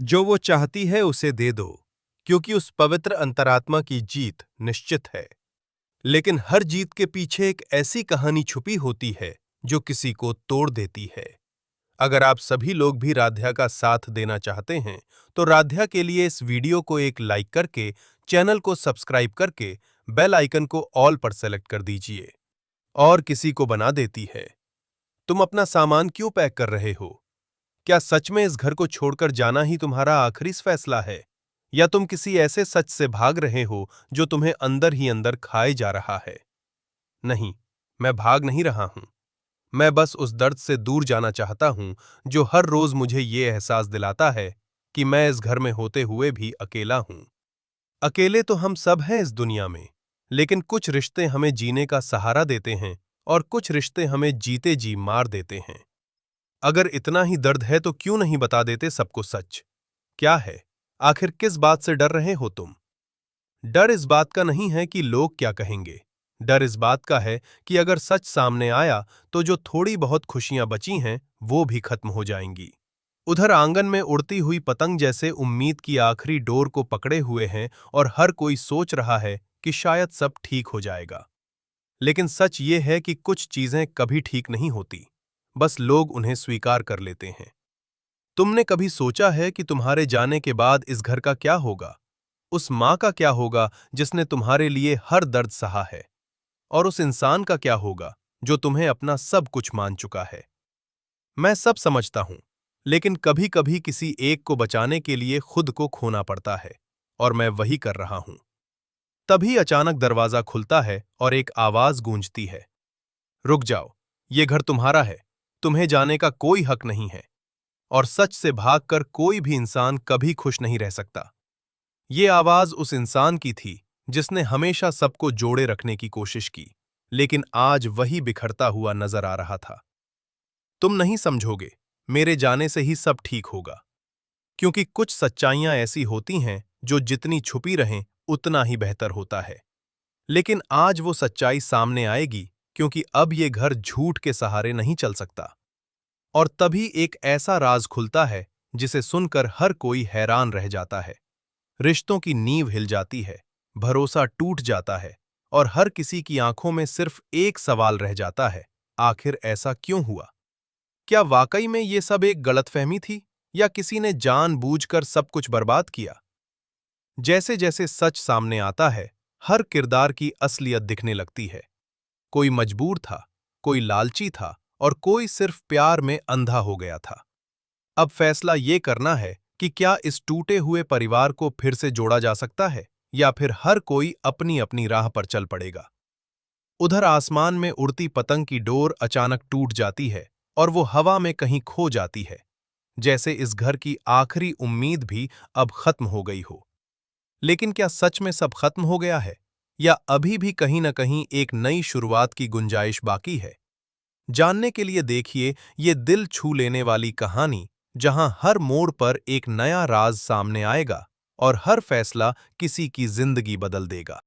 जो वो चाहती है उसे दे दो, क्योंकि उस पवित्र अंतरात्मा की जीत निश्चित है। लेकिन हर जीत के पीछे एक ऐसी कहानी छुपी होती है जो किसी को तोड़ देती है। अगर आप सभी लोग भी राध्या का साथ देना चाहते हैं, तो राध्या के लिए इस वीडियो को एक लाइक करके, चैनल को सब्सक्राइब करके, बेल आइकन को ऑल पर सेलेक्ट कर दीजिए। और किसी को बना देती है। तुम अपना सामान क्यों पैक कर रहे हो? क्या सच में इस घर को छोड़कर जाना ही तुम्हारा आखिरी फैसला है? या तुम किसी ऐसे सच से भाग रहे हो जो तुम्हें अंदर ही अंदर खाए जा रहा है? नहीं, मैं भाग नहीं रहा हूं। मैं बस उस दर्द से दूर जाना चाहता हूं जो हर रोज मुझे ये एहसास दिलाता है कि मैं इस घर में होते हुए भी अकेला हूं। अकेले तो हम सब हैं इस दुनिया में, लेकिन कुछ रिश्ते हमें जीने का सहारा देते हैं और कुछ रिश्ते हमें जीते जी मार देते हैं। अगर इतना ही दर्द है तो क्यों नहीं बता देते सबको सच? क्या है? आखिर किस बात से डर रहे हो तुम? डर इस बात का नहीं है कि लोग क्या कहेंगे। डर इस बात का है कि अगर सच सामने आया तो जो थोड़ी बहुत खुशियां बची हैं वो भी खत्म हो जाएंगी। उधर आंगन में उड़ती हुई पतंग जैसे उम्मीद की आखिरी डोर को पकड़े हुए हैं और हर कोई सोच रहा है कि शायद सब ठीक हो जाएगा। लेकिन सच ये है कि कुछ चीजें कभी ठीक नहीं होती, बस लोग उन्हें स्वीकार कर लेते हैं। तुमने कभी सोचा है कि तुम्हारे जाने के बाद इस घर का क्या होगा? उस माँ का क्या होगा जिसने तुम्हारे लिए हर दर्द सहा है? और उस इंसान का क्या होगा जो तुम्हें अपना सब कुछ मान चुका है? मैं सब समझता हूं, लेकिन कभी कभी किसी एक को बचाने के लिए खुद को खोना पड़ता है, और मैं वही कर रहा हूं। तभी अचानक दरवाजा खुलता है और एक आवाज गूंजती है, रुक जाओ, ये घर तुम्हारा है, तुम्हें जाने का कोई हक नहीं है। और सच से भागकर कोई भी इंसान कभी खुश नहीं रह सकता। ये आवाज उस इंसान की थी जिसने हमेशा सबको जोड़े रखने की कोशिश की, लेकिन आज वही बिखरता हुआ नजर आ रहा था। तुम नहीं समझोगे, मेरे जाने से ही सब ठीक होगा, क्योंकि कुछ सच्चाइयां ऐसी होती हैं जो जितनी छुपी रहें उतना ही बेहतर होता है। लेकिन आज वो सच्चाई सामने आएगी, क्योंकि अब ये घर झूठ के सहारे नहीं चल सकता। और तभी एक ऐसा राज खुलता है जिसे सुनकर हर कोई हैरान रह जाता है। रिश्तों की नींव हिल जाती है, भरोसा टूट जाता है, और हर किसी की आंखों में सिर्फ एक सवाल रह जाता है, आखिर ऐसा क्यों हुआ? क्या वाकई में ये सब एक गलतफहमी थी, या किसी ने जानबूझकर सब कुछ बर्बाद किया? जैसे जैसे सच सामने आता है, हर किरदार की असलियत दिखने लगती है। कोई मजबूर था, कोई लालची था, और कोई सिर्फ प्यार में अंधा हो गया था। अब फैसला ये करना है कि क्या इस टूटे हुए परिवार को फिर से जोड़ा जा सकता है, या फिर हर कोई अपनी अपनी राह पर चल पड़ेगा। उधर आसमान में उड़ती पतंग की डोर अचानक टूट जाती है और वो हवा में कहीं खो जाती है, जैसे इस घर की आखिरी उम्मीद भी अब खत्म हो गई हो। लेकिन क्या सच में सब खत्म हो गया है, या अभी भी कहीं न कहीं एक नई शुरुआत की गुंजाइश बाकी है? जानने के लिए देखिए ये दिल छू लेने वाली कहानी, जहां हर मोड़ पर एक नया राज सामने आएगा और हर फैसला किसी की जिंदगी बदल देगा।